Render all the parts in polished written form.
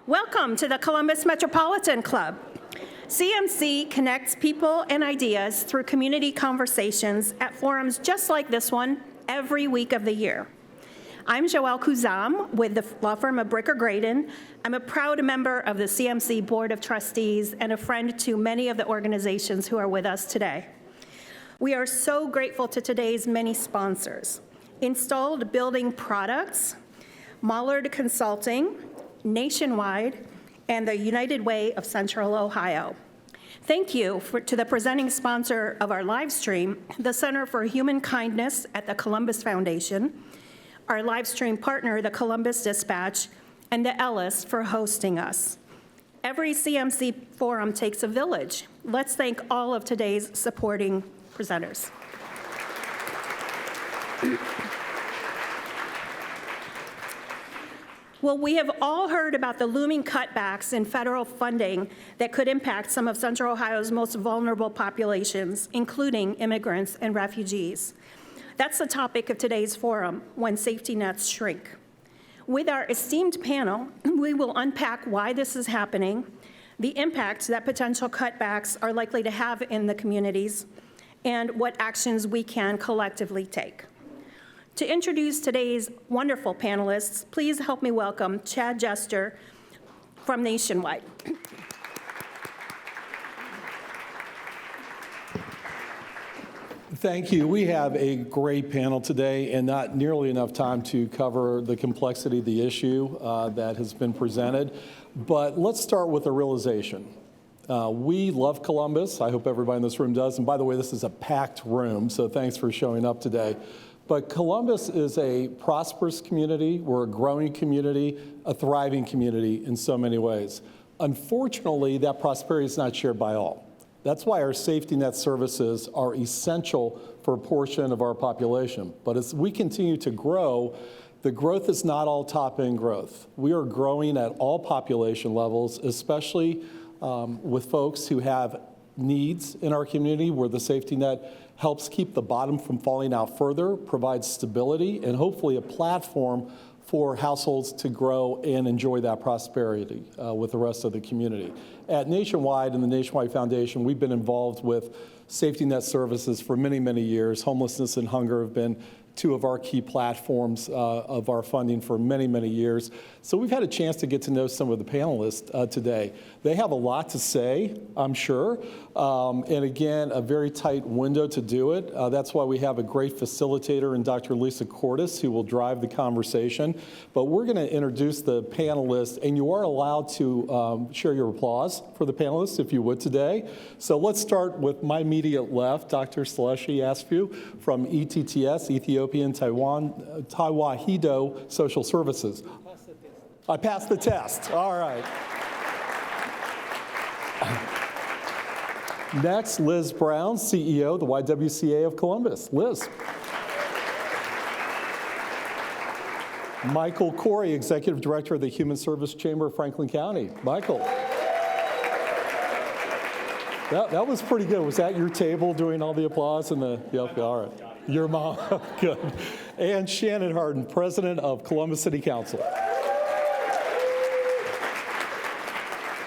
Welcome to the Columbus Metropolitan Club. CMC connects people and ideas through community conversations at forums just like this one every week of the year. I'm Joelle Kuzam with the law firm of Bricker Graydon. I'm a proud member of the CMC Board of Trustees and a friend to many of the organizations who are with us today. We are so grateful to today's many sponsors: Installed Building Products, Mollard Consulting, Nationwide, and the United Way of Central Ohio. Thank you to the presenting sponsor of our live stream, the Center for Human Kindness at the Columbus Foundation, our live stream partner, the Columbus Dispatch, and the Ellis for hosting us. Every CMC forum takes a village. Let's thank all of today's supporting presenters. Well, we have all heard about the looming cutbacks in federal funding that could impact some of Central Ohio's most vulnerable populations, including immigrants and refugees. That's the topic of today's forum, When Safety Nets Shrink. With our esteemed panel, we will unpack why this is happening, the impact that potential cutbacks are likely to have in the communities, and what actions we can collectively take. To introduce today's wonderful panelists, please help me welcome Chad Jester from Nationwide. Thank you. We have a great panel today and not nearly enough time to cover the complexity of the issue that has been presented. But let's start with a realization. We love Columbus. I hope everybody in this room does. And by the way, this is a packed room, so thanks for showing up today. But Columbus is a prosperous community. We're a growing community, a thriving community in so many ways. Unfortunately, that prosperity is not shared by all. That's why our safety net services are essential for a portion of our population. But as we continue to grow, the growth is not all top-end growth. We are growing at all population levels, especially with folks who have needs in our community where the safety net helps keep the bottom from falling out further, provides stability, and hopefully a platform for households to grow and enjoy that prosperity with the rest of the community. At Nationwide and the Nationwide Foundation, we've been involved with safety net services for many, many years. Homelessness and hunger have been two of our key platforms of our funding for many, many years. So we've had a chance to get to know some of the panelists today. They have a lot to say, I'm sure, and again, a very tight window to do it. That's why we have a great facilitator in Dr. Lisa Courtice, who will drive the conversation. But we're going to introduce the panelists, and you are allowed to share your applause for the panelists, if you would, today. So let's start with my immediate left, Dr. Seleshi Asfaw from ETTS, Ethiopian Tewahedo Social Services. I passed the test. All right. Next, Liz Brown, CEO of the YWCA of Columbus. Liz. Michael Corey, Executive Director of the Human Service Chamber of Franklin County. Michael. That was pretty good. Was that your table doing all the applause and the, yep, all right. Your mom, good. And Shannon Hardin, President of Columbus City Council.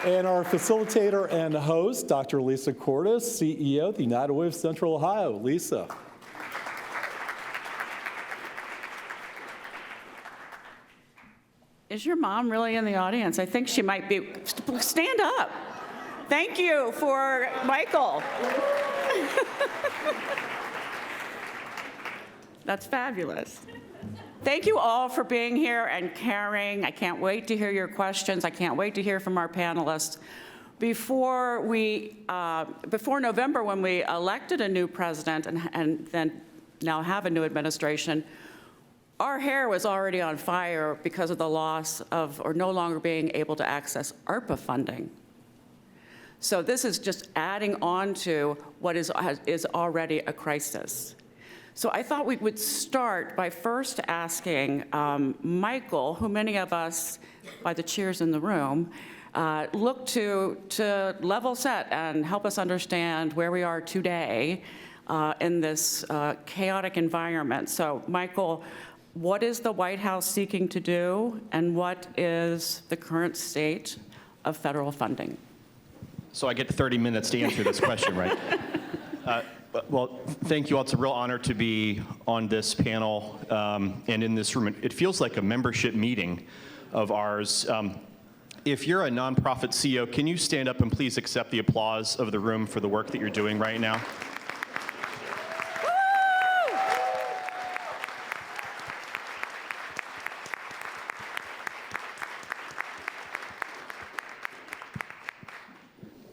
And our facilitator and host, Dr. Lisa Courtice, CEO of the United Way of Central Ohio. Lisa. Is your mom really in the audience? I think she might be. Stand up. Thank you for Michael. That's fabulous. Thank you all for being here and caring. I can't wait to hear your questions. I can't wait to hear from our panelists. Before November, when we elected a new president and then now have a new administration, our hair was already on fire because of the loss of, or no longer being able to access ARPA funding. So this is just adding on to what is already a crisis. So I thought we would start by first asking Michael, who many of us, by the cheers in the room, look to level set and help us understand where we are today in this chaotic environment. So Michael, what is the White House seeking to do, and what is the current state of federal funding? So I get 30 minutes to answer this question, right? Well, thank you all. It's a real honor to be on this panel and in this room. It feels like a membership meeting of ours. If you're a nonprofit CEO, can you stand up and please accept the applause of the room for the work that you're doing right now?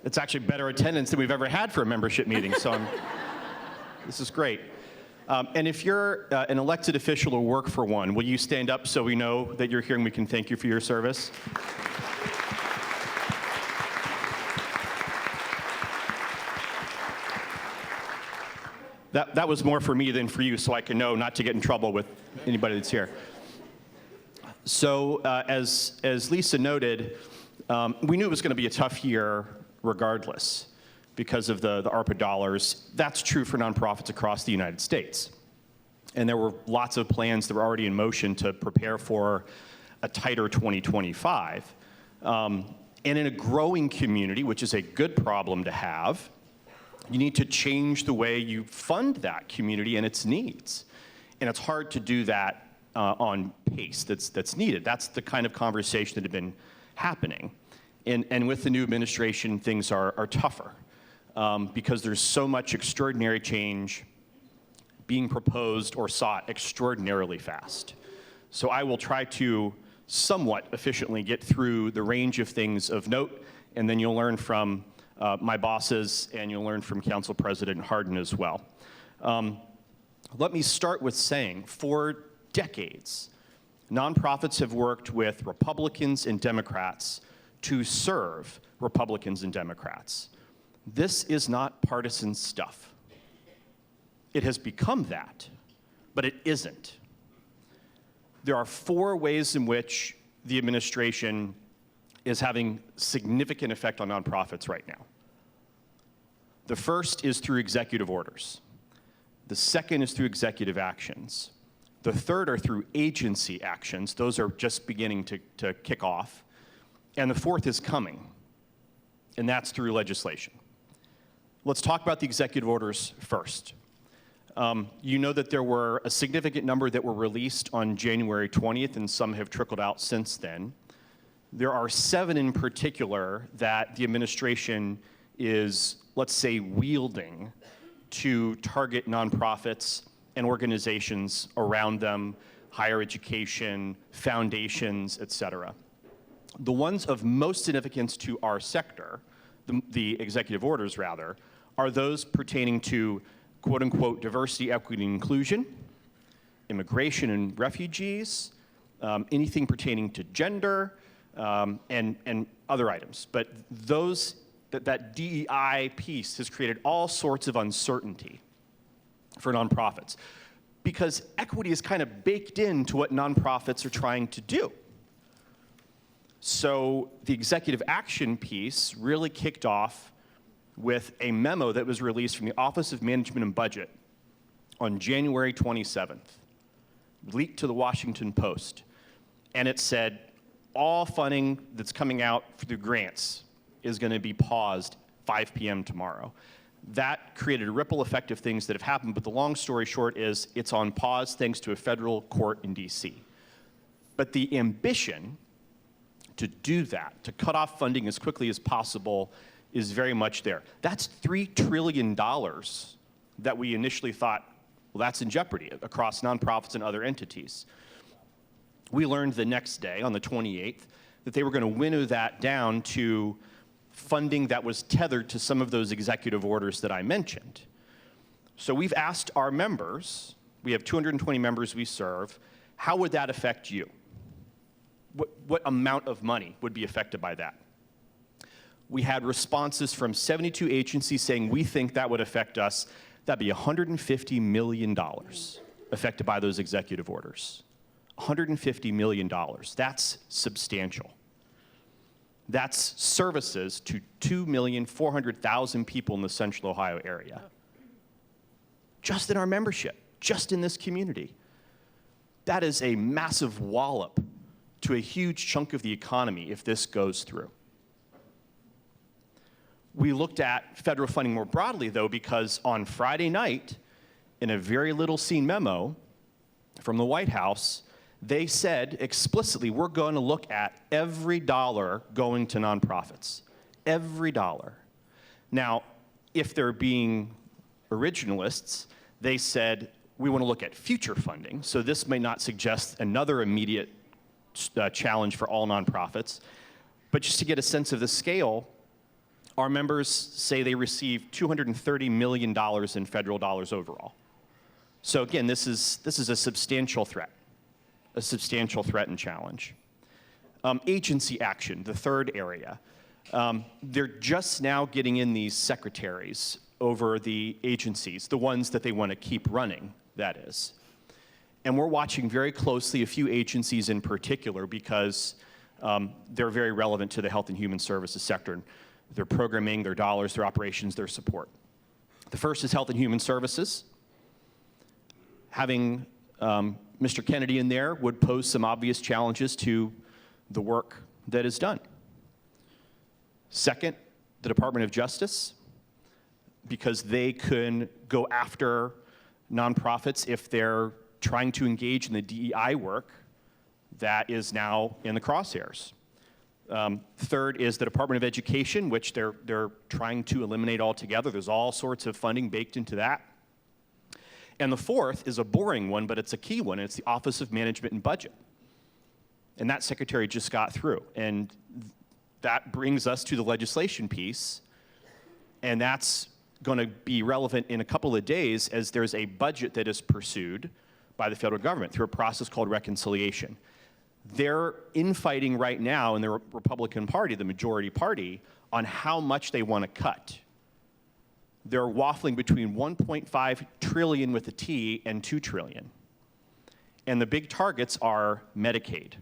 It's actually better attendance than we've ever had for a membership meeting, so this is great. And if you're an elected official or work for one, will you stand up so we know that you're here and we can thank you for your service? That was more for me than for you, so I can know not to get in trouble with anybody that's here. So as Lisa noted, we knew it was going to be a tough year regardless because of the ARPA dollars. That's true for nonprofits across the United States. And there were lots of plans that were already in motion to prepare for a tighter 2025. And in a growing community, which is a good problem to have, you need to change the way you fund that community and its needs. And it's hard to do that on pace that's needed. That's the kind of conversation that had been happening. And with the new administration, things are tougher because there's so much extraordinary change being proposed or sought extraordinarily fast. So I will try to somewhat efficiently get through the range of things of note, and then you'll learn from my bosses and you'll learn from Council President Hardin as well. Let me start with saying, for decades, nonprofits have worked with Republicans and Democrats to serve Republicans and Democrats. This is not partisan stuff. It has become that, but it isn't. There are 4 ways in which the administration is having significant effect on nonprofits right now. The first is through executive orders. The second is through executive actions. The third are through agency actions. Those are just beginning to kick off. And the fourth is coming, and that's through legislation. Let's talk about the executive orders first. You know that there were a significant number that were released on January 20th, and some have trickled out since then. There are 7 in particular that the administration is, let's say, wielding to target nonprofits and organizations around them, higher education, foundations, et cetera. The ones of most significance to our sector, the executive orders rather, are those pertaining to quote unquote diversity, equity, and inclusion, immigration and refugees, anything pertaining to gender, and other items. But that DEI piece has created all sorts of uncertainty for nonprofits because equity is kind of baked into what nonprofits are trying to do. So the executive action piece really kicked off with a memo that was released from the Office of Management and Budget on January 27th, leaked to the Washington Post. And it said, all funding that's coming out through grants is going to be paused 5 p.m. tomorrow. That created a ripple effect of things that have happened, but the long story short is it's on pause thanks to a federal court in DC. But the ambition to do that, to cut off funding as quickly as possible, is very much there. That's $3 trillion that we initially thought, well, that's in jeopardy across nonprofits and other entities. We learned the next day, on the 28th, that they were going to winnow that down to funding that was tethered to some of those executive orders that I mentioned. So we've asked our members, we have 220 members we serve, how would that affect you? What amount of money would be affected by that? We had responses from 72 agencies saying we think that would affect us. That'd be $150 million affected by those executive orders. $150 million. That's substantial. That's services to 2,400,000 people in the Central Ohio area. Just in our membership, just in this community. That is a massive wallop to a huge chunk of the economy if this goes through. We looked at federal funding more broadly, though, because on Friday night, in a very little seen memo from the White House, they said explicitly, we're going to look at every dollar going to nonprofits. Every dollar. Now, if they're being originalists, they said, we want to look at future funding. So this may not suggest another immediate challenge for all nonprofits. But just to get a sense of the scale, our members say they receive $230 million in federal dollars overall. So again, this is a substantial threat and challenge. Agency action, the third area. They're just now getting in these secretaries over the agencies, the ones that they want to keep running, that is. And we're watching very closely a few agencies in particular because they're very relevant to the health and human services sector. Their programming, their dollars, their operations, their support. The first is Health and Human Services. Having Mr. Kennedy in there would pose some obvious challenges to the work that is done. Second, the Department of Justice, because they can go after nonprofits if they're trying to engage in the DEI work that is now in the crosshairs. Third is the Department of Education, which they're trying to eliminate altogether. There's all sorts of funding baked into that. And the fourth is a boring one, but it's a key one, and it's the Office of Management and Budget. And that secretary just got through. And that brings us to the legislation piece, and that's going to be relevant in a couple of days as there's a budget that is pursued by the federal government through a process called reconciliation. They're infighting right now in the Republican Party, the majority party, on how much they want to cut. They're waffling between 1.5 trillion with a T and 2 trillion. And the big targets are Medicaid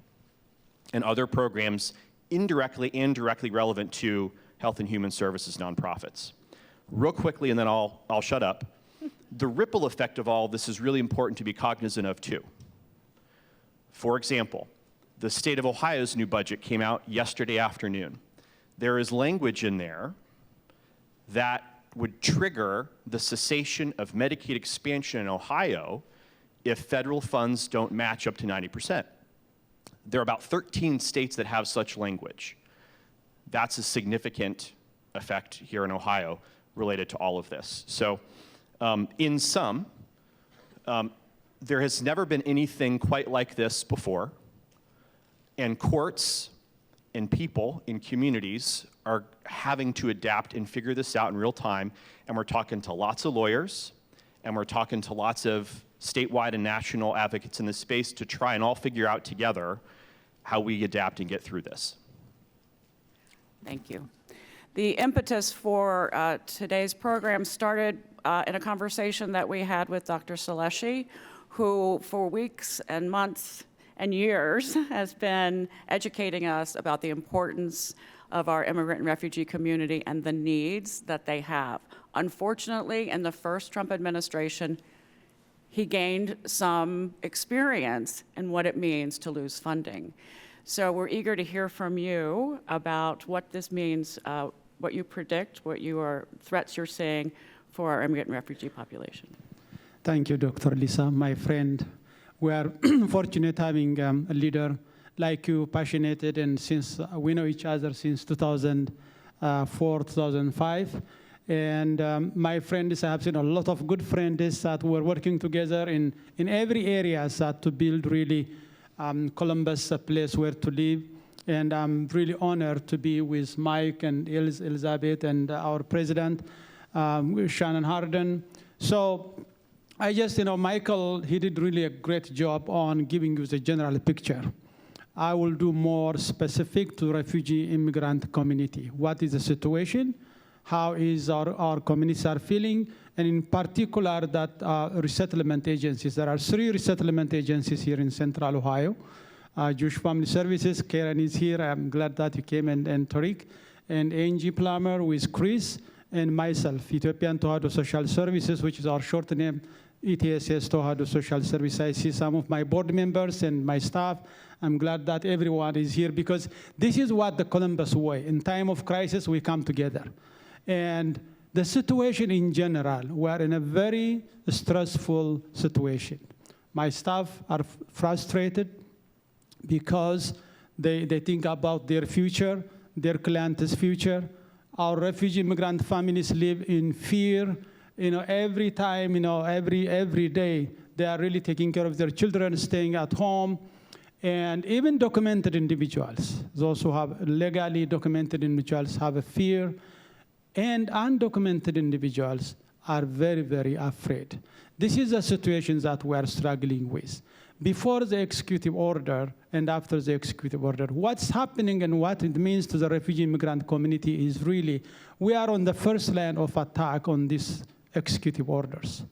and other programs indirectly and directly relevant to health and human services nonprofits. Real quickly, and then I'll shut up. The ripple effect of all this is really important to be cognizant of too. For example, the state of Ohio's new budget came out yesterday afternoon. There is language in there that would trigger the cessation of Medicaid expansion in Ohio if federal funds don't match up to 90%. There are about 13 states that have such language. That's a significant effect here in Ohio related to all of this. So in sum, there has never been anything quite like this before, and courts and people in communities are having to adapt and figure this out in real time, and we're talking to lots of lawyers, and we're talking to lots of statewide and national advocates in this space to try and all figure out together how we adapt and get through this. Thank you. The impetus for today's program started in a conversation that we had with Dr. Seleshi, who for weeks and months and years has been educating us about the importance of our immigrant and refugee community and the needs that they have. Unfortunately, in the first Trump administration, he gained some experience in what it means to lose funding. So we're eager to hear from you about what this means, what you predict, threats you're seeing for our immigrant and refugee population. Thank you, Dr. Lisa, my friend. We are fortunate having a leader like you, passionate, and since we know each other since 2004, 2005. And my friends, I have seen a lot of good friends that were working together in every area to build really Columbus a place where to live. And I'm really honored to be with Mike and Elizabeth and our president, Shannon Hardin. So I just, Michael, he did really a great job on giving you the general picture. I will do more specific to refugee immigrant community. What is the situation? How is our communities are feeling? And in particular, that resettlement agencies. There are 3 resettlement agencies here in Central Ohio. Jewish Family Services, Karen is here. I'm glad that you came, and Tariq. And Angie Plummer with Chris, and myself, Ethiopian Tewahedo Social Services, which is our short name, ETSS, Tewahedo Social Service. I see some of my board members and my staff. I'm glad that everyone is here because this is what the Columbus way. In time of crisis, we come together. And the situation in general, we're in a very stressful situation. My staff are frustrated because they think about their future, their clients' future. Our refugee immigrant families live in fear. Every time, every day, they are really taking care of their children, staying at home. And even documented individuals, those who have legally documented individuals have a fear. And undocumented individuals are very, very afraid. This is a situation that we are struggling with. Before the executive order and after the executive order, what's happening and what it means to the refugee immigrant community is really, we are on the first line of attack on these executive orders.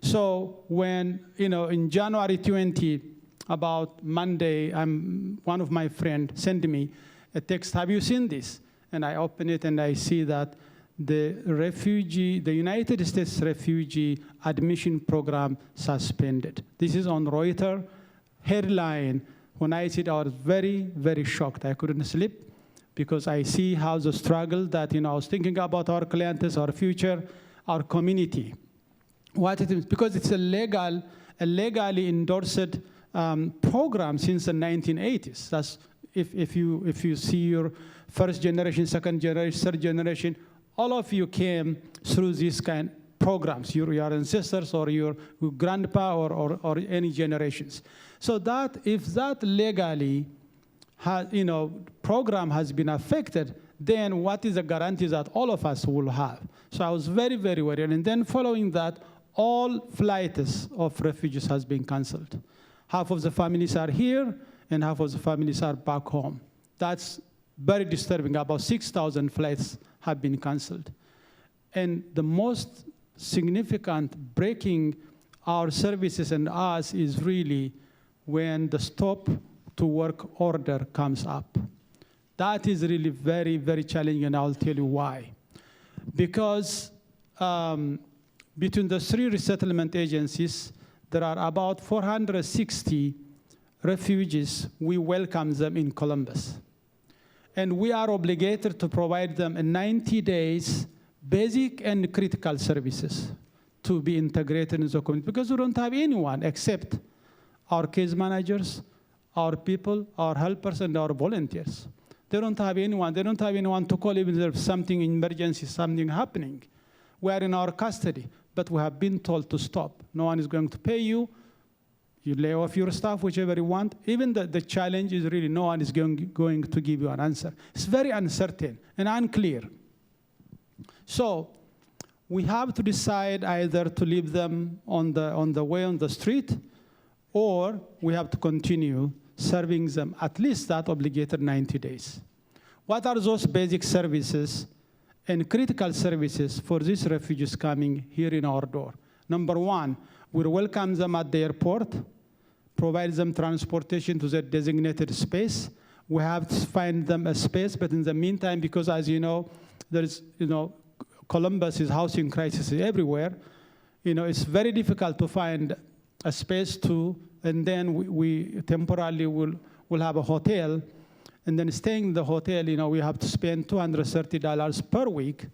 So when, in January 20, about Monday, one of my friends sent me a text, have you seen this? And I open it and I see that the United States Refugee Admission Program suspended. This is on Reuters headline. When I see it, I was very, very shocked. I couldn't sleep because I see how the struggle that, I was thinking about our clients, our future, our community. What it is, because it's a legally endorsed program since the 1980s. That's if you see your first generation, second generation, third generation, all of you came through these kind of programs, your ancestors or your grandpa or any generations. So that if that legally program has been affected, then what is the guarantee that all of us will have? So I was very, very worried. And then following that, all flights of refugees has been canceled. Half of the families are here, and half of the families are back home. That's very disturbing. About 6,000 flights have been canceled. And the most significant breaking our services and us is really when the stop to work order comes up. That is really very, very challenging, and I'll tell you why. Because between the 3 resettlement agencies, there are about 460 refugees. We welcome them in Columbus. And we are obligated to provide them in 90 days basic and critical services to be integrated in the community because we don't have anyone except our case managers, our people, our helpers, and our volunteers. They don't have anyone. They don't have anyone to call even if there's something emergency, something happening. We are in our custody, but we have been told to stop. No one is going to pay you. You lay off your staff, whichever you want. Even the challenge is really no one is going to give you an answer. It's very uncertain and unclear. So we have to decide either to leave them on the way on the street, or we have to continue serving them at least that obligated 90 days. What are those basic services and critical services for these refugees coming here in our door? Number one, we welcome them at the airport, provide them transportation to their designated space. We have to find them a space, but in the meantime, because as you know, there's, Columbus is housing crisis everywhere. It's very difficult to find a space and then we temporarily will have a hotel, and then staying in the hotel, we have to spend $230 per week,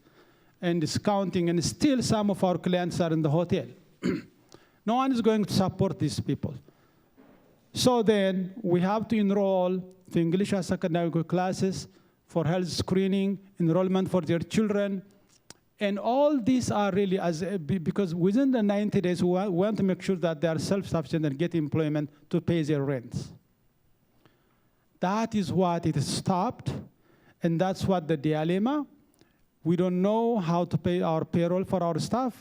and it's counting, and still some of our clients are in the hotel. No one is going to support these people. So then we have to enroll to English as second language classes, for health screening, enrollment for their children. And all these are really, because within the 90 days, we want to make sure that they are self-sufficient and get employment to pay their rents. That is what it stopped, and that's what the dilemma. We don't know how to pay our payroll for our staff.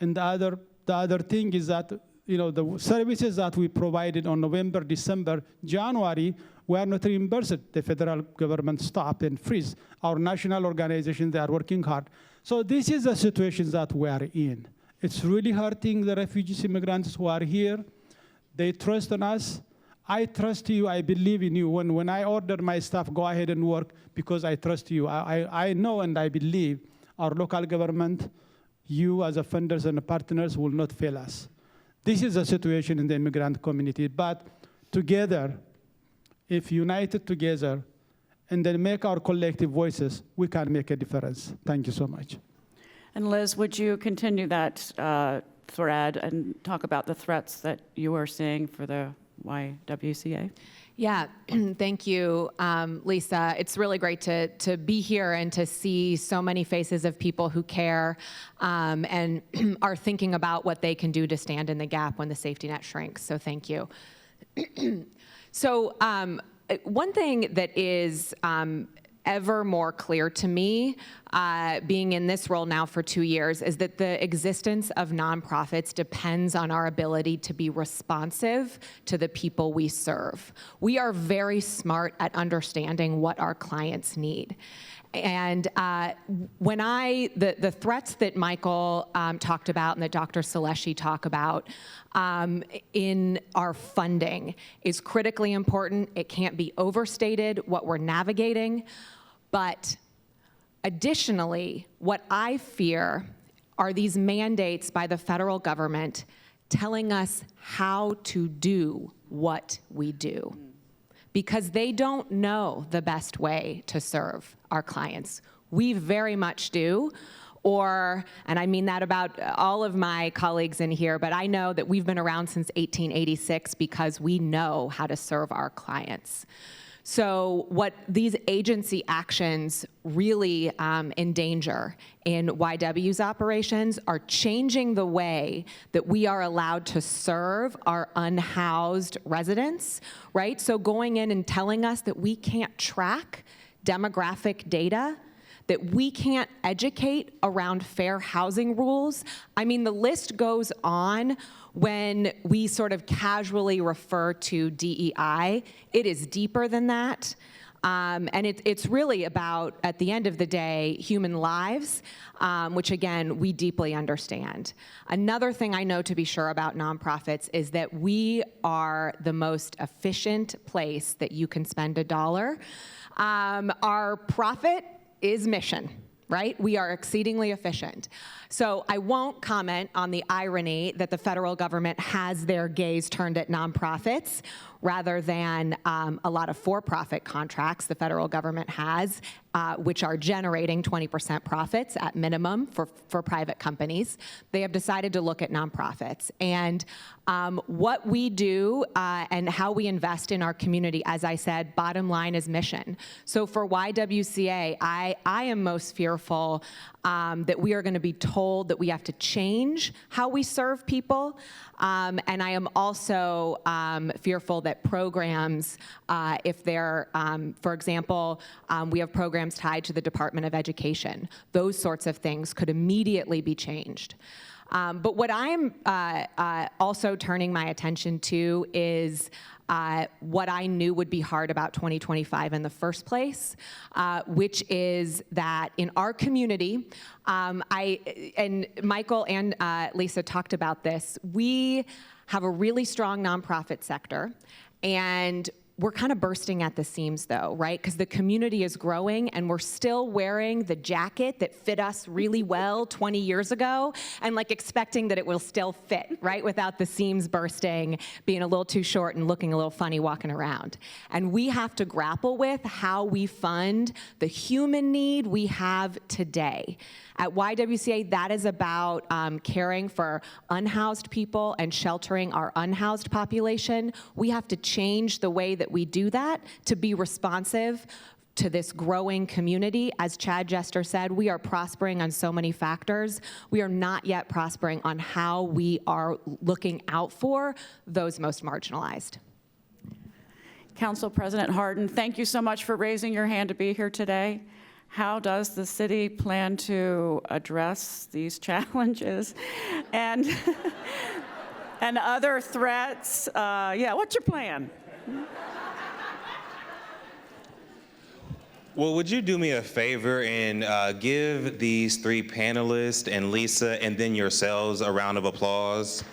And the other thing is that the services that we provided on November, December, January were not reimbursed. The federal government stopped and freeze. Our national organizations, they are working hard. So this is the situation that we are in. It's really hurting the refugees, immigrants who are here. They trust in us. I trust you. I believe in you. When I order my staff, go ahead and work because I trust you. I know and I believe our local government, you as a funders and partners will not fail us. This is a situation in the immigrant community, but together, if united together, and then make our collective voices, we can make a difference. Thank you so much. And Liz, would you continue that thread and talk about the threats that you are seeing for the YWCA? Yeah, thank you, Lisa. It's really great to be here and to see so many faces of people who care and are thinking about what they can do to stand in the gap when the safety net shrinks. So thank you. So one thing that is ever more clear to me, being in this role now for 2 years, is that the existence of nonprofits depends on our ability to be responsive to the people we serve. We are very smart at understanding what our clients need. And when the threats that Michael talked about and that Dr. Seleshi talked about in our funding is critically important. It can't be overstated what we're navigating. But additionally, what I fear are these mandates by the federal government telling us how to do what we do, because they don't know the best way to serve our clients. We very much do. And I mean that about all of my colleagues in here, but I know that we've been around since 1886 because we know how to serve our clients. So what these agency actions really endanger in YW's operations are changing the way that we are allowed to serve our unhoused residents, right? So going in and telling us that we can't track demographic data, that we can't educate around fair housing rules. I mean, the list goes on when we sort of casually refer to DEI. It is deeper than that. And it's really about, at the end of the day, human lives, which again, we deeply understand. Another thing I know to be sure about nonprofits is that we are the most efficient place that you can spend a dollar. Our profit is mission, right? We are exceedingly efficient. So I won't comment on the irony that the federal government has their gaze turned at nonprofits rather than a lot of for-profit contracts the federal government has, which are generating 20% profits at minimum for private companies. They have decided to look at nonprofits. And what we do and how we invest in our community, as I said, bottom line is mission. So for YWCA, I am most fearful that we are going to be told that we have to change how we serve people. And I am also fearful that programs, if they're, for example, we have programs tied to the Department of Education. Those sorts of things could immediately be changed. But what I'm also turning my attention to is what I knew would be hard about 2025 in the first place, which is that in our community, and Michael and Lisa talked about this, we have a really strong nonprofit sector, and we're kind of bursting at the seams though, right? Because the community is growing and we're still wearing the jacket that fit us really well 20 years ago and like expecting that it will still fit, right? Without the seams bursting, being a little too short and looking a little funny walking around. And we have to grapple with how we fund the human need we have today. At YWCA, that is about caring for unhoused people and sheltering our unhoused population. We have to change the way that we do that to be responsive to this growing community. As Chad Jester said, we are prospering on so many factors. We are not yet prospering on how we are looking out for those most marginalized. Council President Hardin, thank you so much for raising your hand to be here today. How does the city plan to address these challenges and, and other threats? Yeah, what's your plan? Well, would you do me a favor and give these three panelists and Lisa and then yourselves a round of applause?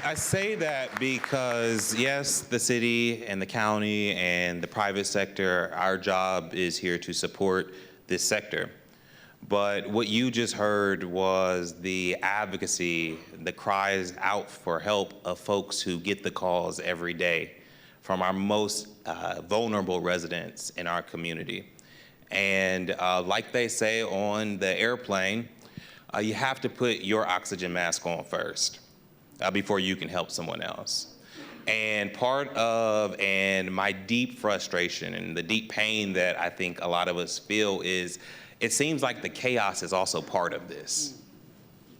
I say that because, yes, the city and the county and the private sector, our job is here to support this sector. But what you just heard was the advocacy, the cries out for help of folks who get the calls every day from our most vulnerable residents in our community. And like they say on the airplane, you have to put your oxygen mask on first before you can help someone else. And part of my deep frustration and the deep pain that I think a lot of us feel is it seems like the chaos is also part of this.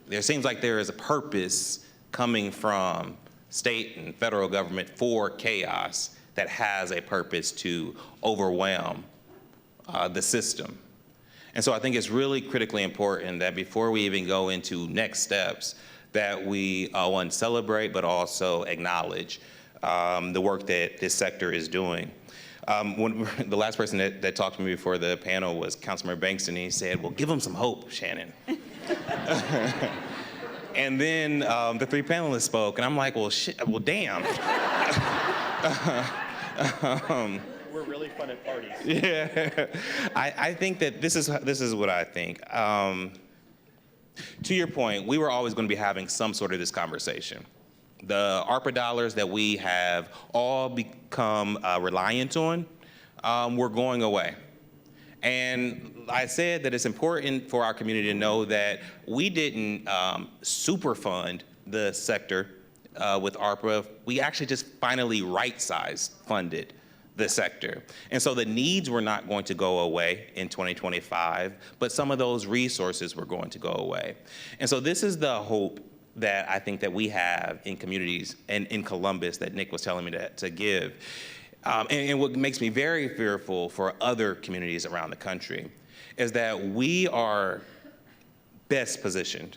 There seems like there is a purpose coming from state and federal government for chaos that has a purpose to overwhelm the system. And so I think it's really critically important that before we even go into next steps, that we, one, celebrate, but also acknowledge the work that this sector is doing. The last person that talked to me before the panel was Councilmember Banks, and he said, well, give them some hope, Shannon. And then the three panelists spoke, and I'm like, well, damn. We're really fun at parties. Yeah, I think that this is what I think. To your point, we were always going to be having some sort of this conversation. The ARPA dollars that we have all become reliant on were going away. And I said that it's important for our community to know that we didn't super fund the sector with ARPA. We actually just finally right-sized funded the sector. And so the needs were not going to go away in 2025, but some of those resources were going to go away. And so this is the hope that I think that we have in communities and in Columbus that Nick was telling me to give. And what makes me very fearful for other communities around the country is that we are best positioned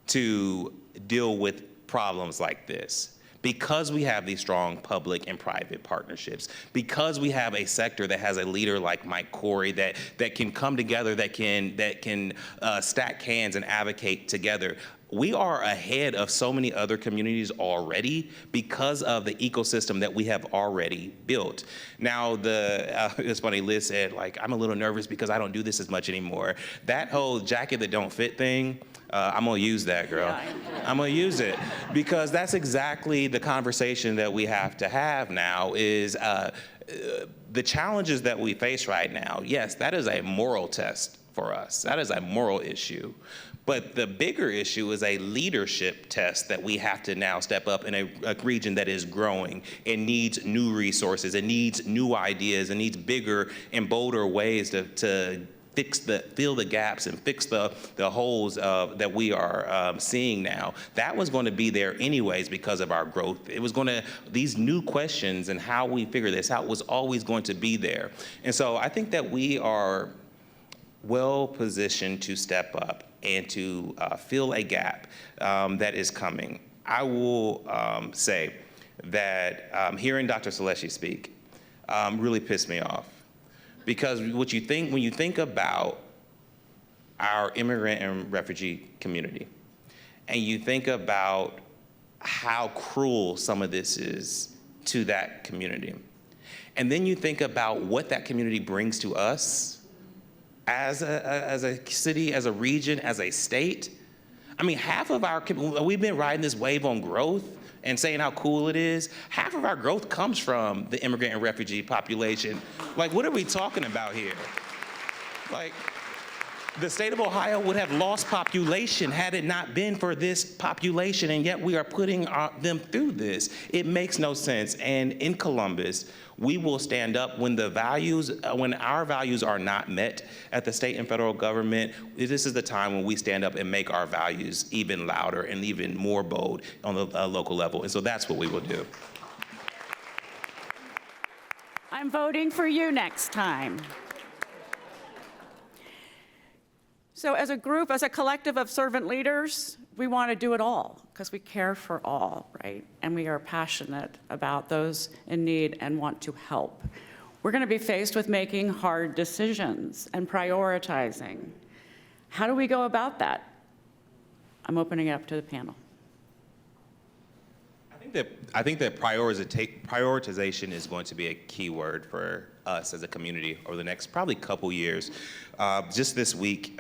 to deal with problems like this because we have these strong public and private partnerships, because we have a sector that has a leader like Mike Corey that can come together, that can stack hands and advocate together. We are ahead of so many other communities already because of the ecosystem that we have already built. Now, it's funny, Liz said, like, I'm a little nervous because I don't do this as much anymore. That whole jacket that don't fit thing, I'm gonna use that, girl. Yeah, I'm gonna use it because that's exactly the conversation that we have to have now is the challenges that we face right now. Yes, that is a moral test for us. That is a moral issue. But the bigger issue is a leadership test that we have to now step up in a region that is growing and needs new resources, and needs new ideas, and needs bigger and bolder ways to fill the gaps and fix the holes that we are seeing now. That was going to be there anyways because of our growth. It was these new questions and how we figure this out was always going to be there. And so I think that we are well positioned to step up and to fill a gap that is coming. I will say that hearing Dr. Seleshi speak really pissed me off. Because when you think about our immigrant and refugee community, and you think about how cruel some of this is to that community, and then you think about what that community brings to us as a city, as a region, as a state. I mean, we've been riding this wave on growth and saying how cool it is. Half of our growth comes from the immigrant and refugee population. Like, what are we talking about here? Like, the state of Ohio would have lost population had it not been for this population, and yet we are putting them through this. It makes no sense. And in Columbus, we will stand up when when our values are not met at the state and federal government. This is the time when we stand up and make our values even louder and even more bold on the local level. And so that's what we will do. I'm voting for you next time. So as a group, as a collective of servant leaders, we want to do it all because we care for all, right? And we are passionate about those in need and want to help. We're going to be faced with making hard decisions and prioritizing. How do we go about that? I'm opening it up to the panel. I think that prioritization is going to be a key word for us as a community over the next probably couple years. Just this week,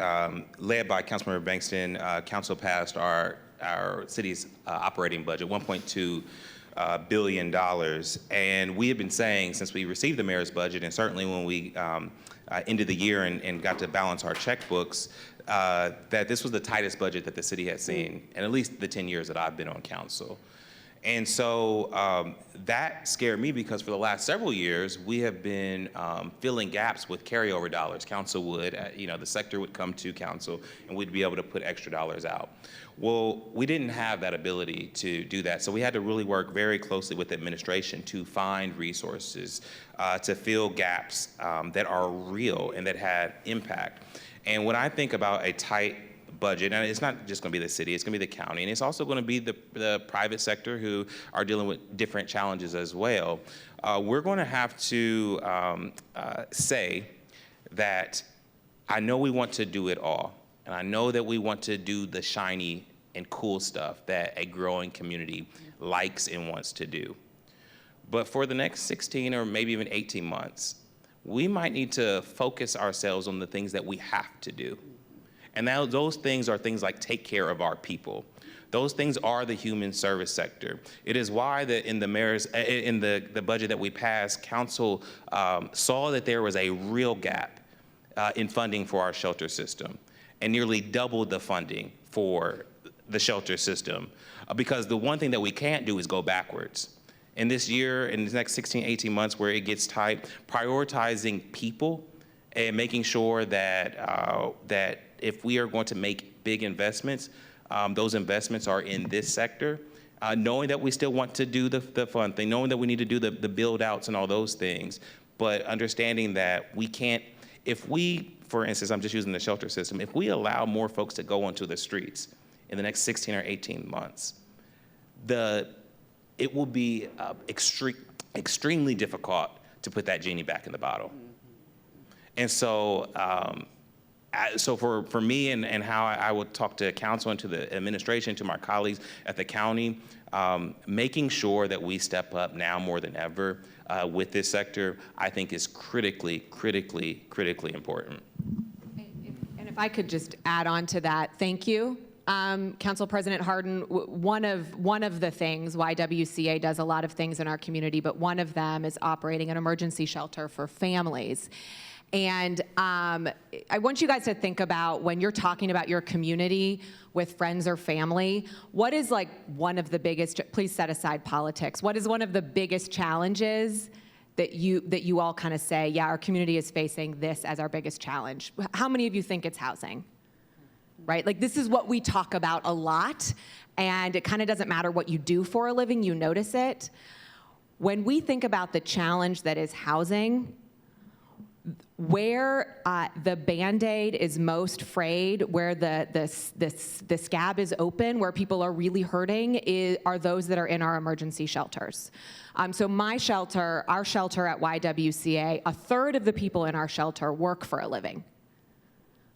led by Councilmember Bankston, Council passed our city's operating budget, $1.2 billion. And we have been saying since we received the mayor's budget, and certainly when we ended the year and got to balance our checkbooks, that this was the tightest budget that the city had seen in at least the 10 years that I've been on council. And so that scared me because for the last several years, we have been filling gaps with carryover dollars. Council would, the sector would come to council and we'd be able to put extra dollars out. Well, we didn't have that ability to do that. So we had to really work very closely with the administration to find resources to fill gaps that are real and that had impact. And when I think about a tight budget, and it's not just going to be the city, it's going to be the county, and it's also going to be the private sector who are dealing with different challenges as well. We're going to have to say that I know we want to do it all, and I know that we want to do the shiny and cool stuff that a growing community likes and wants to do. But for the next 16 or maybe even 18 months, we might need to focus ourselves on the things that we have to do. And now those things are things like take care of our people. Those things are the human service sector. It is why that in the mayor's, in the budget that we passed, council saw that there was a real gap in funding for our shelter system and nearly doubled the funding for the shelter system. Because the one thing that we can't do is go backwards. In this year, in the next 16, 18 months where it gets tight, prioritizing people and making sure that, that if we are going to make big investments, those investments are in this sector, knowing that we still want to do the fun thing, knowing that we need to do the build outs and all those things, but understanding that we can't, if we, for instance, I'm just using the shelter system, if we allow more folks to go onto the streets in the next 16 or 18 months, it will be extremely difficult to put that genie back in the bottle. And so, so for me and how I would talk to council and to the administration, to my colleagues at the county, making sure that we step up now more than ever with this sector, I think is critically important. And if I could just add on to that, thank you. Council President Hardin, one of the things, YWCA does a lot of things in our community, but one of them is operating an emergency shelter for families. And I want you guys to think about when you're talking about your community with friends or family, what is like one of the biggest, please set aside politics, what is one of the biggest challenges that you all kind of say, yeah, our community is facing this as our biggest challenge? How many of you think it's housing? Right? Like this is what we talk about a lot, and it kind of doesn't matter what you do for a living, you notice it. When we think about the challenge that is housing, where the Band-Aid is most frayed, where the scab is open, where people are really hurting, are those that are in our emergency shelters. So my shelter, our shelter at YWCA, a third of the people in our shelter work for a living.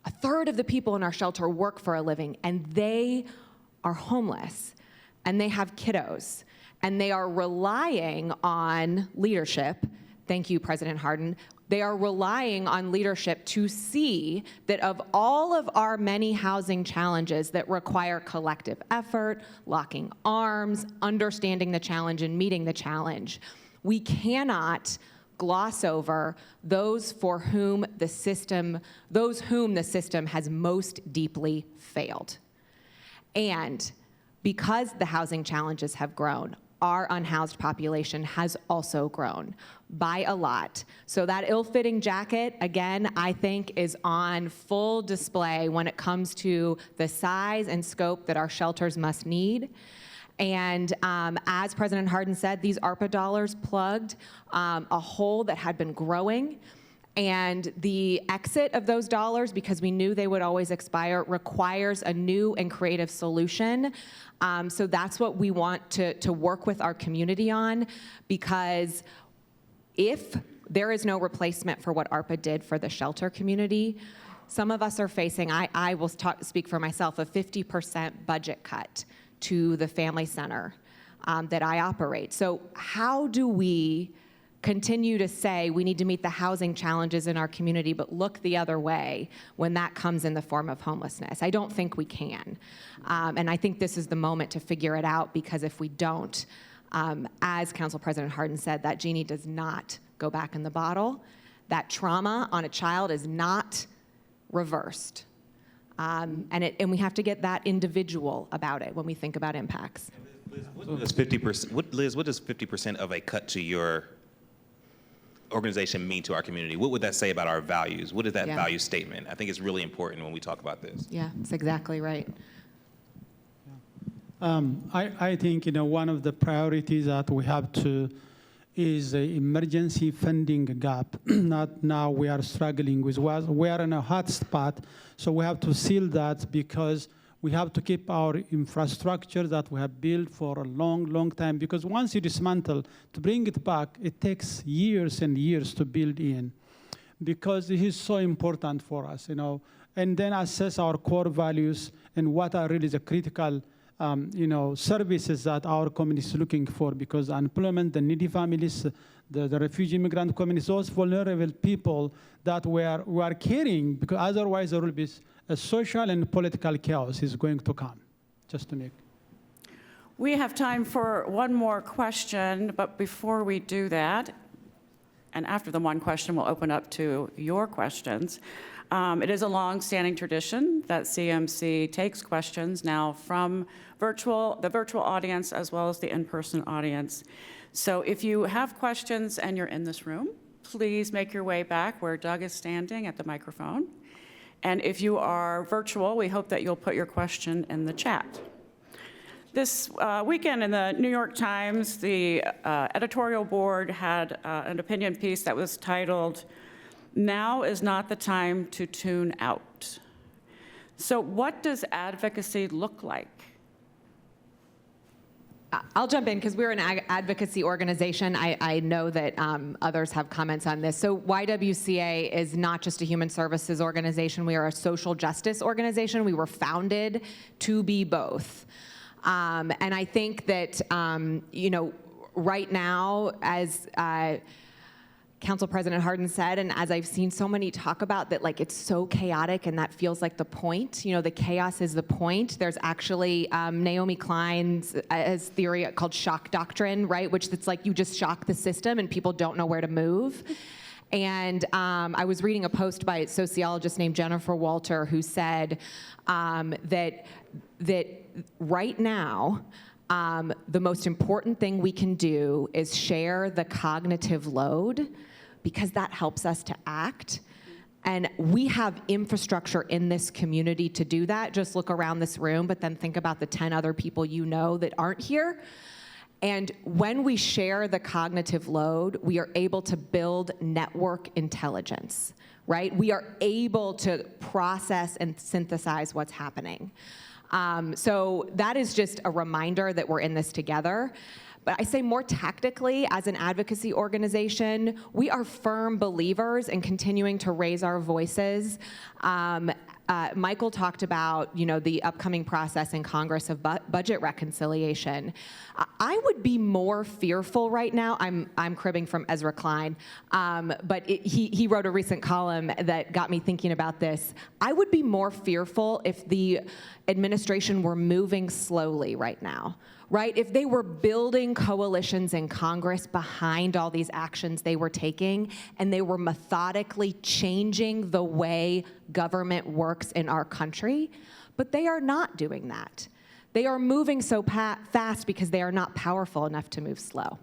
A third of the people in our shelter work for a living, and they are homeless, and they have kiddos, and they are relying on leadership. Thank you, President Hardin. They are relying on leadership to see that of all of our many housing challenges that require collective effort, locking arms, understanding the challenge and meeting the challenge, we cannot gloss over those whom the system has most deeply failed. And because the housing challenges have grown, our unhoused population has also grown by a lot. So that ill-fitting jacket, again, I think is on full display when it comes to the size and scope that our shelters must need. And as President Hardin said, these ARPA dollars plugged a hole that had been growing. And the exit of those dollars, because we knew they would always expire, requires a new and creative solution. So that's what we want to work with our community on, because if there is no replacement for what ARPA did for the shelter community, some of us are facing, I will speak for myself, a 50% budget cut to the family center. that I operate. So how do we continue to say we need to meet the housing challenges in our community, but look the other way when that comes in the form of homelessness? I don't think we can. And I think this is the moment to figure it out, because if we don't, as Council President Hardin said, that genie does not go back in the bottle. That trauma on a child is not reversed. And we have to get that individual about it when we think about impacts. Liz, what does 50% of a cut to your organization mean to our community? What would that say about our values? What is that value statement? I think it's really important when we talk about this. Yeah, that's exactly right. I think, one of the priorities that we have to is the emergency funding gap. Not now we are struggling with. We are in a hot spot, so we have to seal that, because we have to keep our infrastructure that we have built for a long, long time. Because once you dismantle, to bring it back, it takes years and years to build in. Because it is so important for us, and then assess our core values and what are really the critical services that our community is looking for, because unemployment, the needy families, the refugee immigrant communities, those vulnerable people that we are caring, because otherwise there will be a social and political chaos is going to come, just to make. We have time for one more question, but before we do that, and after the one question, we'll open up to your questions. It is a long-standing tradition that CMC takes questions now from the virtual audience as well as the in-person audience. So if you have questions and you're in this room, please make your way back where Doug is standing at the microphone. And if you are virtual, we hope that you'll put your question in the chat. This weekend in the New York Times, the editorial board had an opinion piece that was titled, "Now is not the time to tune out." So what does advocacy look like? I'll jump in because we're an advocacy organization. I know that others have comments on this. So YWCA is not just a human services organization. We are a social justice organization. We were founded to be both. And I think that, right now, as Council President Hardin said, and as I've seen so many talk about, that like it's so chaotic and that feels like the point. The chaos is the point. There's actually Naomi Klein's theory called shock doctrine, right? Which it's like you just shock the system and people don't know where to move. And I was reading a post by a sociologist named Jennifer Walter who said that right now, the most important thing we can do is share the cognitive load, because that helps us to act. And we have infrastructure in this community to do that. Just look around this room, but then think about the 10 other people that aren't here. And when we share the cognitive load, we are able to build network intelligence, right? We are able to process and synthesize what's happening. So that is just a reminder that we're in this together. But I say more tactically, as an advocacy organization, we are firm believers in continuing to raise our voices. Michael talked about, the upcoming process in Congress of budget reconciliation. I would be more fearful right now. I'm cribbing from Ezra Klein, but he wrote a recent column that got me thinking about this. I would be more fearful if the administration were moving slowly right now. Right? If they were building coalitions in Congress behind all these actions they were taking, and they were methodically changing the way government works in our country, but they are not doing that. They are moving so fast because they are not powerful enough to move slow.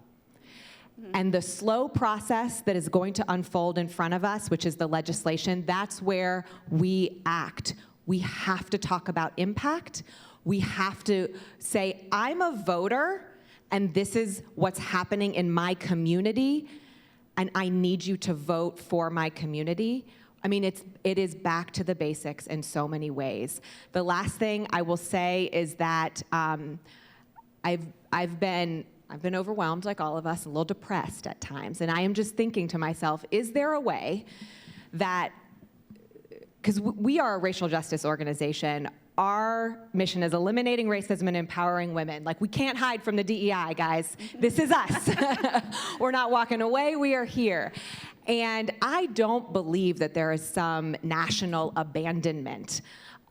And the slow process that is going to unfold in front of us, which is the legislation, that's where we act. We have to talk about impact. We have to say, I'm a voter, and this is what's happening in my community, and I need you to vote for my community. I mean, it is back to the basics in so many ways. The last thing I will say is that I've been overwhelmed, like all of us, a little depressed at times, and I am just thinking to myself, is there a way that, because we are a racial justice organization, our mission is eliminating racism and empowering women. Like, we can't hide from the DEI, guys. This is us. We're not walking away, we are here. And I don't believe that there is some national abandonment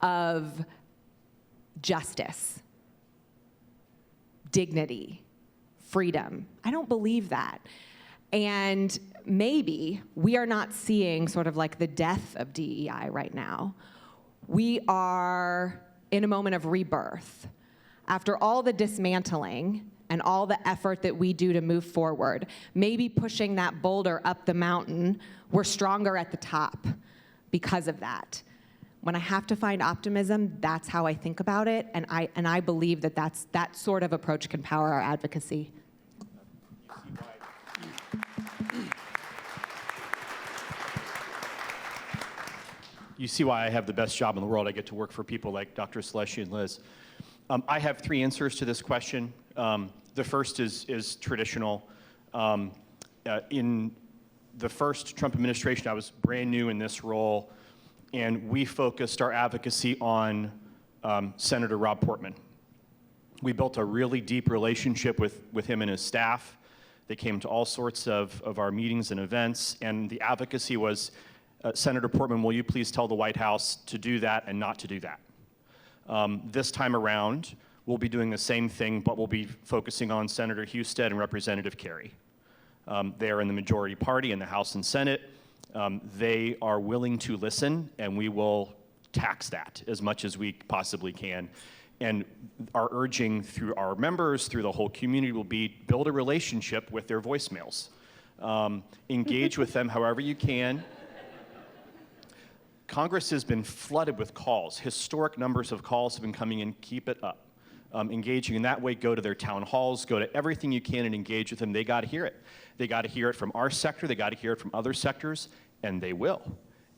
of justice, dignity, freedom. I don't believe that. And maybe we are not seeing sort of like the death of DEI right now. We are in a moment of rebirth. After all the dismantling and all the effort that we do to move forward, maybe pushing that boulder up the mountain, we're stronger at the top because of that. When I have to find optimism, that's how I think about it, and I believe that that sort of approach can power our advocacy. You see why I have the best job in the world. I get to work for people like Dr. Seleshi and Liz. I have 3 answers to this question. The first is traditional. In the first Trump administration, I was brand new in this role, and we focused our advocacy on Senator Rob Portman. We built a really deep relationship with him and his staff. They came to all sorts of our meetings and events, and the advocacy was, Senator Portman, will you please tell the White House to do that and not to do that? This time around, we'll be doing the same thing, but we'll be focusing on Senator Husted and Representative Kerry. They are in the majority party in the House and Senate. They are willing to listen, and we will tax that as much as we possibly can. And our urging through our members, through the whole community, will be build a relationship with their voicemails. Engage with them however you can. Congress has been flooded with calls. Historic numbers of calls have been coming in. Keep it up. Engaging in that way, go to their town halls, go to everything you can and engage with them. They got to hear it. They got to hear it from our sector. They got to hear it from other sectors, and they will,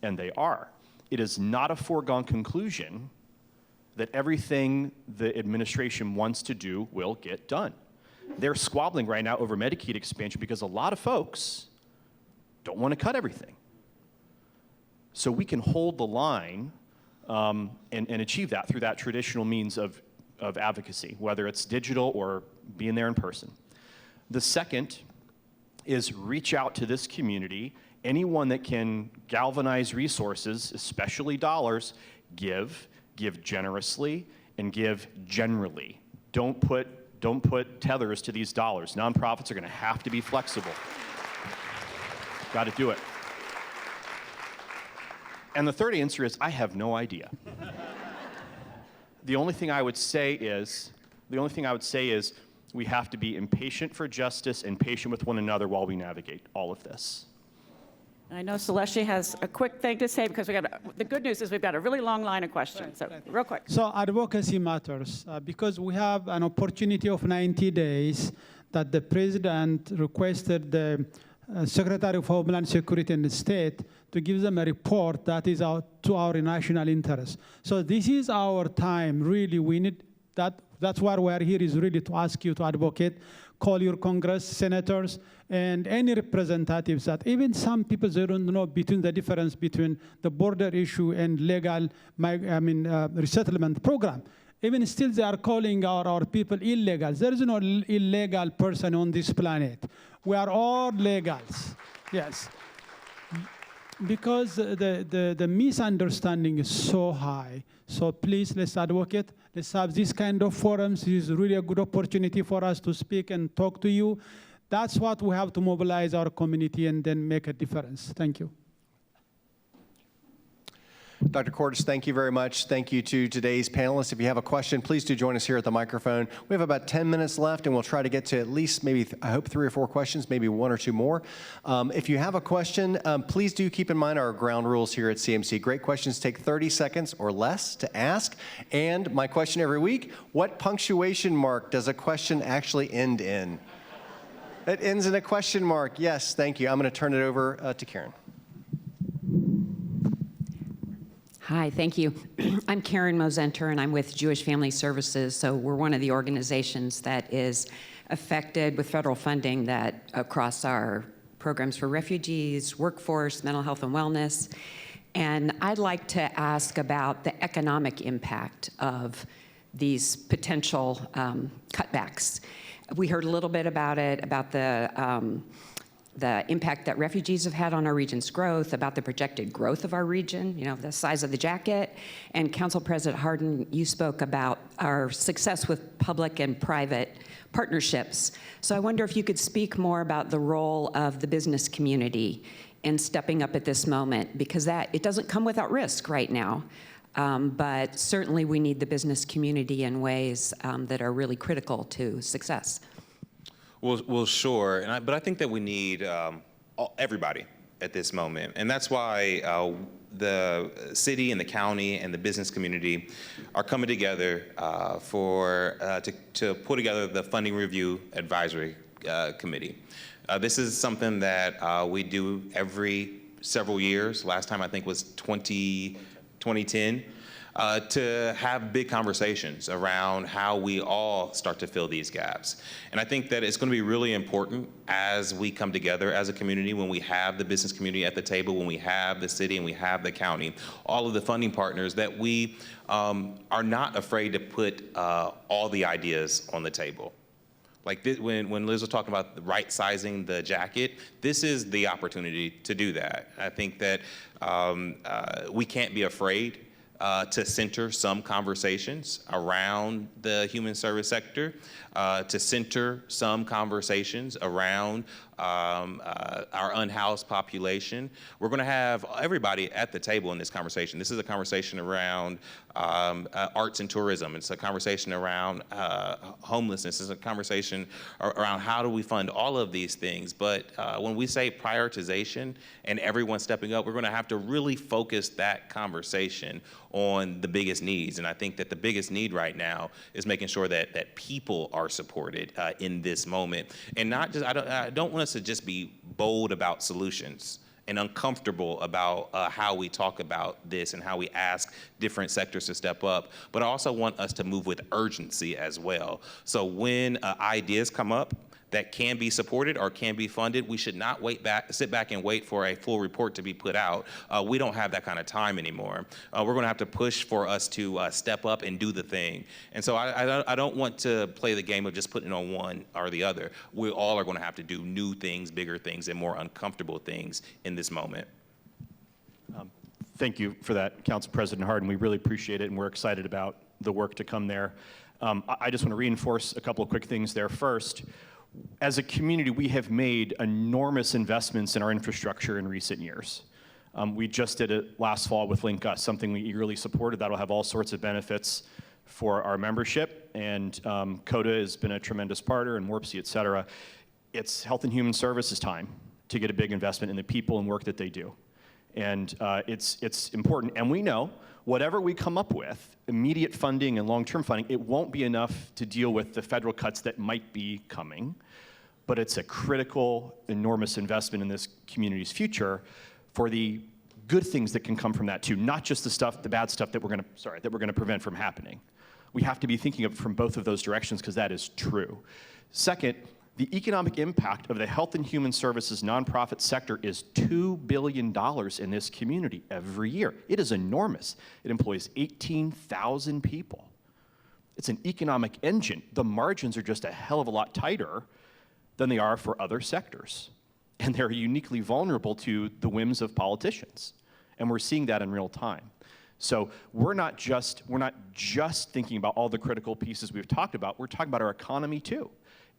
and they are. It is not a foregone conclusion that everything the administration wants to do will get done. They're squabbling right now over Medicaid expansion because a lot of folks don't want to cut everything. So we can hold the line and achieve that through that traditional means of advocacy, whether it's digital or being there in person. The second is reach out to this community. Anyone that can galvanize resources, especially dollars, give generously, and give generally. Don't put tethers to these dollars. Nonprofits are going to have to be flexible. Got to do it. And the third answer is, I have no idea. The only thing I would say is, we have to be impatient for justice and patient with one another while we navigate all of this. I know Seleshi has a quick thing to say, because the good news is we've got a really long line of questions, so real quick. So advocacy matters because we have an opportunity of 90 days that the president requested the Secretary of Homeland Security and the State to give them a report that is to our national interest. So this is our time, really. We need that. That's why we're here, is really to ask you to advocate, call your Congress, senators, and any representatives that even some people, they don't know between the difference between the border issue and legal, resettlement program. Even still, they are calling our people illegal. There is no illegal person on this planet. We are all legals, yes. Because the misunderstanding is so high. So please, let's advocate. Let's have this kind of forums. This is really a good opportunity for us to speak and talk to you. That's what we have to mobilize our community and then make a difference. Thank you. Dr. Courtice, thank you very much. Thank you to today's panelists. If you have a question, please do join us here at the microphone. We have about 10 minutes left, and we'll try to get to at least maybe, I hope, 3 or 4 questions, maybe 1 or 2 more. If you have a question, please do keep in mind our ground rules here at CMC. Great questions take 30 seconds or less to ask. And my question every week, what punctuation mark does a question actually end in? It ends in a question mark. Yes, thank you. I'm going to turn it over to Karen. Hi, thank you. I'm Karen Mosenter, and I'm with Jewish Family Services. So we're one of the organizations that is affected with federal funding that across our programs for refugees, workforce, mental health and wellness. And I'd like to ask about the economic impact of these potential cutbacks. We heard a little bit about it, about the impact that refugees have had on our region's growth, about the projected growth of our region, you know, the size of the jacket. And Council President Hardin, you spoke about our success with public and private partnerships. So I wonder if you could speak more about the role of the business community in stepping up at this moment, because it doesn't come without risk right now. But certainly we need the business community in ways that are really critical to success. Well, sure, but I think that we need everybody at this moment, and that's why the city and the county and the business community are coming together to put together the Funding Review Advisory Committee. This is something that we do every several years. Last time I think was 2010. To have big conversations around how we all start to fill these gaps. And I think that it's going to be really important as we come together as a community, when we have the business community at the table, when we have the city and we have the county, all of the funding partners, that we are not afraid to put all the ideas on the table. Like this, when Liz was talking about right sizing the jacket, this is the opportunity to do that. I think that we can't be afraid to center some conversations around the human service sector, to center some conversations around our unhoused population. We're going to have everybody at the table in this conversation. This is a conversation around arts and tourism. It's a conversation around homelessness. It's a conversation around how do we fund all of these things. But when we say prioritization and everyone stepping up, we're going to have to really focus that conversation on the biggest needs. And I think that the biggest need right now is making sure that people are supported in this moment. And not just, I don't want us to just be bold about solutions and uncomfortable about how we talk about this and how we ask different sectors to step up, but I also want us to move with urgency as well. So when ideas come up that can be supported or can be funded, we should not sit back and wait for a full report to be put out. We don't have that kind of time anymore. We're going to have to push for us to step up and do the thing. And so I don't want to play the game of just putting it on one or the other. We all are going to have to do new things, bigger things, and more uncomfortable things in this moment. Thank you for that, Council President Hardin. We really appreciate it, and we're excited about the work to come there. I just want to reinforce a couple of quick things there. First, as a community, we have made enormous investments in our infrastructure in recent years. We just did it last fall with Link Us, something we eagerly supported. That'll have all sorts of benefits for our membership, and CODA has been a tremendous partner, and WRPC, et cetera. It's Health and Human Services time to get a big investment in the people and work that they do. And it's important, and we know whatever we come up with, immediate funding and long-term funding, it won't be enough to deal with the federal cuts that might be coming, but it's a critical, enormous investment in this community's future for the good things that can come from that too, not just the bad stuff that we're gonna prevent from happening. We have to be thinking of it from both of those directions, because that is true. Second, the economic impact of the health and human services nonprofit sector is $2 billion in this community every year. It is enormous. It employs 18,000 people. It's an economic engine. The margins are just a hell of a lot tighter than they are for other sectors. And they're uniquely vulnerable to the whims of politicians. And we're seeing that in real time. So we're not just thinking about all the critical pieces we've talked about, we're talking about our economy too.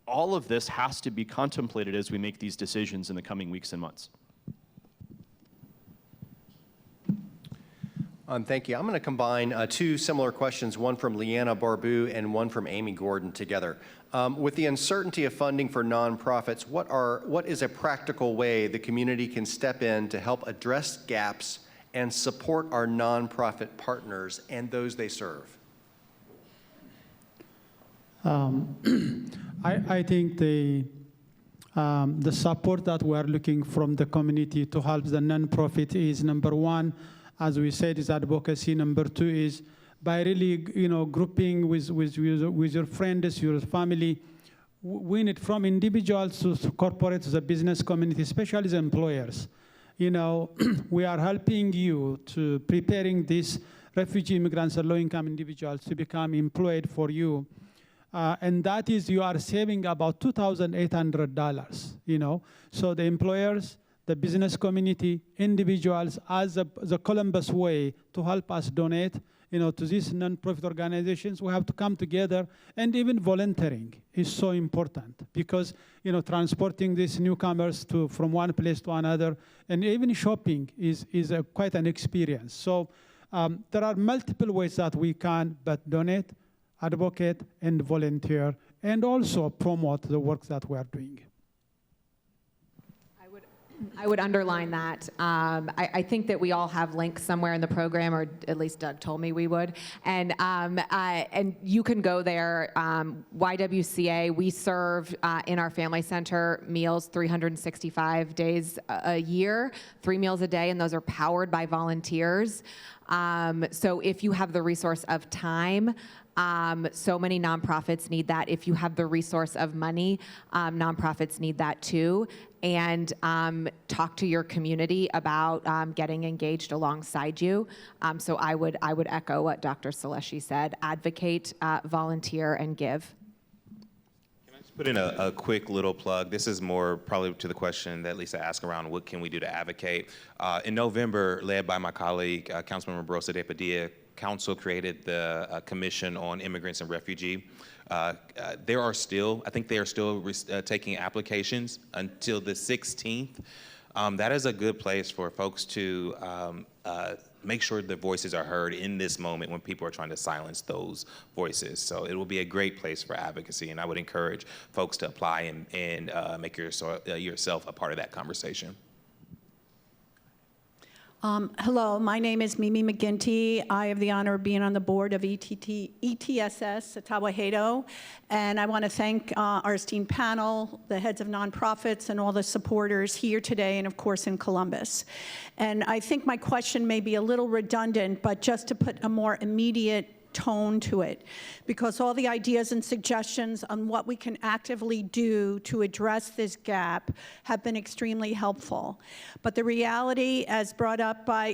All of this has to be contemplated as we make these decisions in the coming weeks and months. Thank you. I'm going to combine two similar questions, one from Leanna Barbu and one from Amy Gordon together. With the uncertainty of funding for nonprofits, what is a practical way the community can step in to help address gaps and support our nonprofit partners and those they serve? I think the support that we are looking from the community to help the nonprofit is, number one, as we said, is advocacy. Number two is by really, grouping with your friends, your family. We need from individuals to corporate to the business community, especially the employers. we are helping you to preparing these refugee immigrants and low-income individuals to become employed for you. And that is, you are saving about $2,800, So the employers, the business community, individuals, as the Columbus way to help us donate, to these non-profit organizations, we have to come together, and even volunteering is so important because, transporting these newcomers from one place to another, and even shopping is quite an experience. So there are multiple ways that we can but donate, advocate, and volunteer, and also promote the work that we are doing. I would underline that. I think that we all have links somewhere in the program, or at least Doug told me we would. And you can go there. YWCA, we serve in our family center meals 365 days a year, 3 meals a day, and those are powered by volunteers. So if you have the resource of time, so many nonprofits need that. If you have the resource of money, nonprofits need that too. And talk to your community about getting engaged alongside you. So I would echo what Dr. Seleshi said: advocate, volunteer, and give. Can I just put in a quick little plug? This is more probably to the question that Lisa asked around what can we do to advocate. In November, led by my colleague, Councilmember Brosa de Padilla, Council created the Commission on Immigrants and Refugee. I think they are still taking applications until the 16th. That is a good place for folks to make sure their voices are heard in this moment when people are trying to silence those voices. So it will be a great place for advocacy, and I would encourage folks to apply and make yourself a part of that conversation. Hello, my name is Mimi McGinty. I have the honor of being on the board of ETSS at Tewahedo, and I want to thank our esteemed panel, the heads of nonprofits, and all the supporters here today, and of course in Columbus. And I think my question may be a little redundant, but just to put a more immediate tone to it, because all the ideas and suggestions on what we can actively do to address this gap have been extremely helpful. But the reality, as brought up by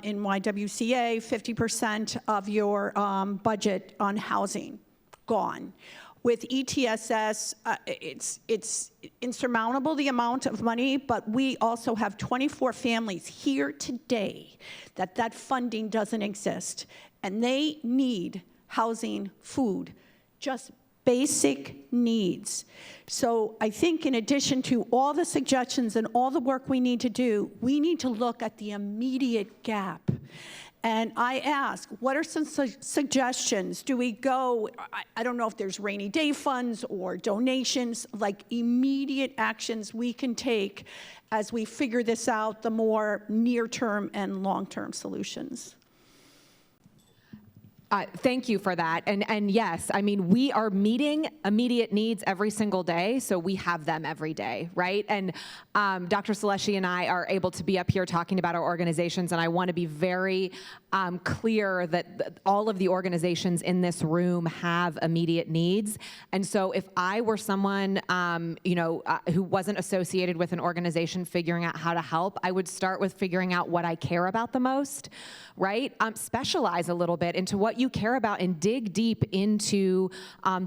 in YWCA, 50% of your budget on housing gone. With ETSS, it's insurmountable, the amount of money, but we also have 24 families here today that funding doesn't exist. And they need housing, food, just basic needs. So I think in addition to all the suggestions and all the work we need to do, we need to look at the immediate gap. And I ask, what are some suggestions? Do we go, I don't know if there's rainy day funds or donations, like immediate actions we can take as we figure this out, the more near-term and long-term solutions? Thank you for that. And yes, I mean, we are meeting immediate needs every single day, so we have them every day, right? And Dr. Seleshi and I are able to be up here talking about our organizations, and I want to be very clear that all of the organizations in this room have immediate needs. And so if I were someone who wasn't associated with an organization figuring out how to help, I would start with figuring out what I care about the most, right? Specialize a little bit into what you care about and dig deep into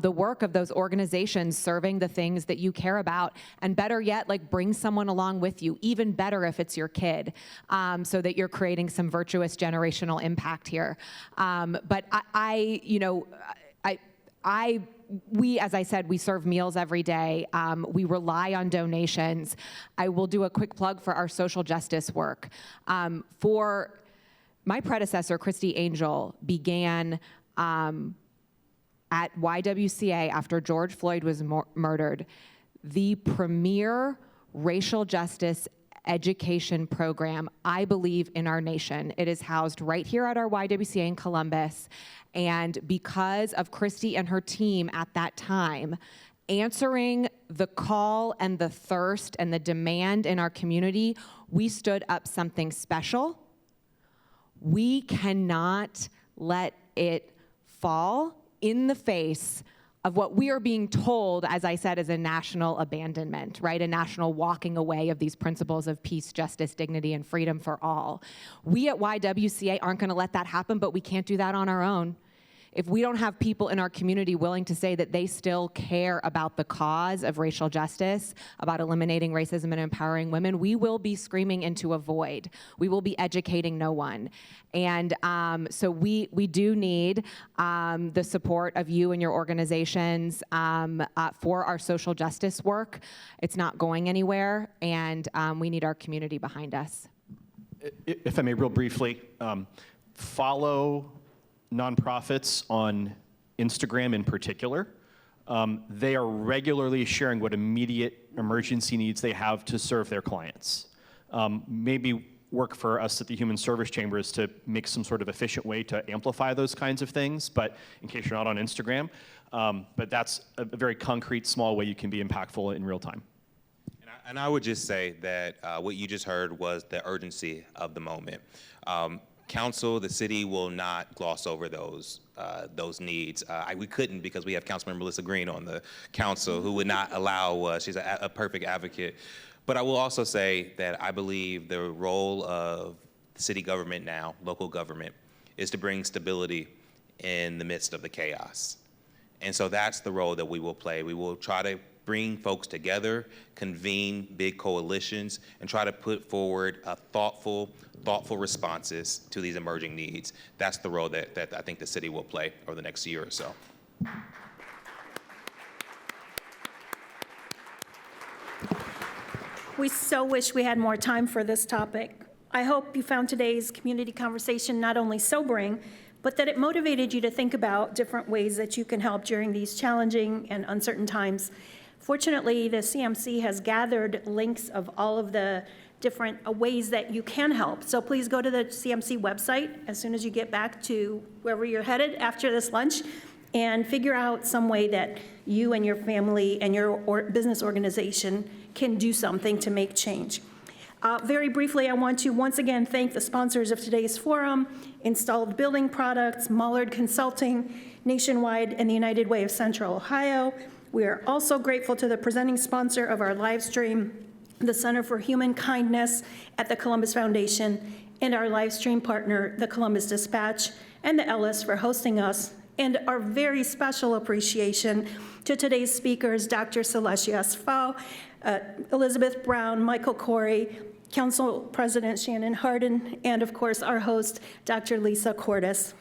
the work of those organizations serving the things that you care about. And better yet, like, bring someone along with you, even better if it's your kid, so that you're creating some virtuous generational impact here. But we, as I said, we serve meals every day. We rely on donations. I will do a quick plug for our social justice work. For my predecessor, Christy Angel, began at YWCA after George Floyd was murdered, the premier racial justice education program, I believe, in our nation. It is housed right here at our YWCA in Columbus. And because of Christy and her team at that time, answering the call and the thirst and the demand in our community, we stood up something special. We cannot let it fall in the face of what we are being told, as I said, is a national abandonment, right? A national walking away of these principles of peace, justice, dignity, and freedom for all. We at YWCA aren't going to let that happen, but we can't do that on our own. If we don't have people in our community willing to say that they still care about the cause of racial justice, about eliminating racism and empowering women, we will be screaming into a void. We will be educating no one. And so we do need the support of you and your organizations for our social justice work. It's not going anywhere, and we need our community behind us. If I may, real briefly, follow nonprofits on Instagram in particular. They are regularly sharing what immediate emergency needs they have to serve their clients. Maybe work for us at the Human Service Chambers to make some sort of efficient way to amplify those kinds of things, but in case you're not on Instagram. But that's a very concrete, small way you can be impactful in real time. And I would just say that what you just heard was the urgency of the moment. Council, the city will not gloss over those needs. We couldn't, because we have Councilmember Melissa Green on the council, who would not allow, she's a perfect advocate. But I will also say that I believe the role of city government now, local government, is to bring stability in the midst of the chaos. And so that's the role that we will play. We will try to bring folks together, convene big coalitions, and try to put forward thoughtful responses to these emerging needs. That's the role that I think the city will play over the next year or so. We so wish we had more time for this topic. I hope you found today's community conversation not only sobering, but that it motivated you to think about different ways that you can help during these challenging and uncertain times. Fortunately, the CMC has gathered links of all of the different ways that you can help. So please go to the CMC website as soon as you get back to wherever you're headed after this lunch, and figure out some way that you and your family and your business organization can do something to make change. Very briefly, I want to once again thank the sponsors of today's forum: Installed Building Products, Mullard Consulting, Nationwide, and the United Way of Central Ohio. We are also grateful to the presenting sponsor of our live stream, the Center for Human Kindness at the Columbus Foundation, and our live stream partner, the Columbus Dispatch, and the Ellis for hosting us. And our very special appreciation to today's speakers, Dr. Seleshi Asfaw, Elizabeth Brown, Michael Corey, Council President Shannon Hardin, and of course our host, Dr. Lisa Courtice.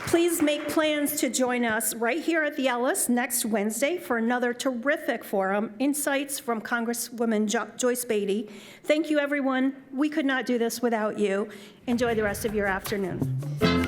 Please make plans to join us right here at the Ellis next Wednesday for another terrific forum, Insights from Congresswoman Joyce Beatty. Thank you, everyone. We could not do this without you. Enjoy the rest of your afternoon.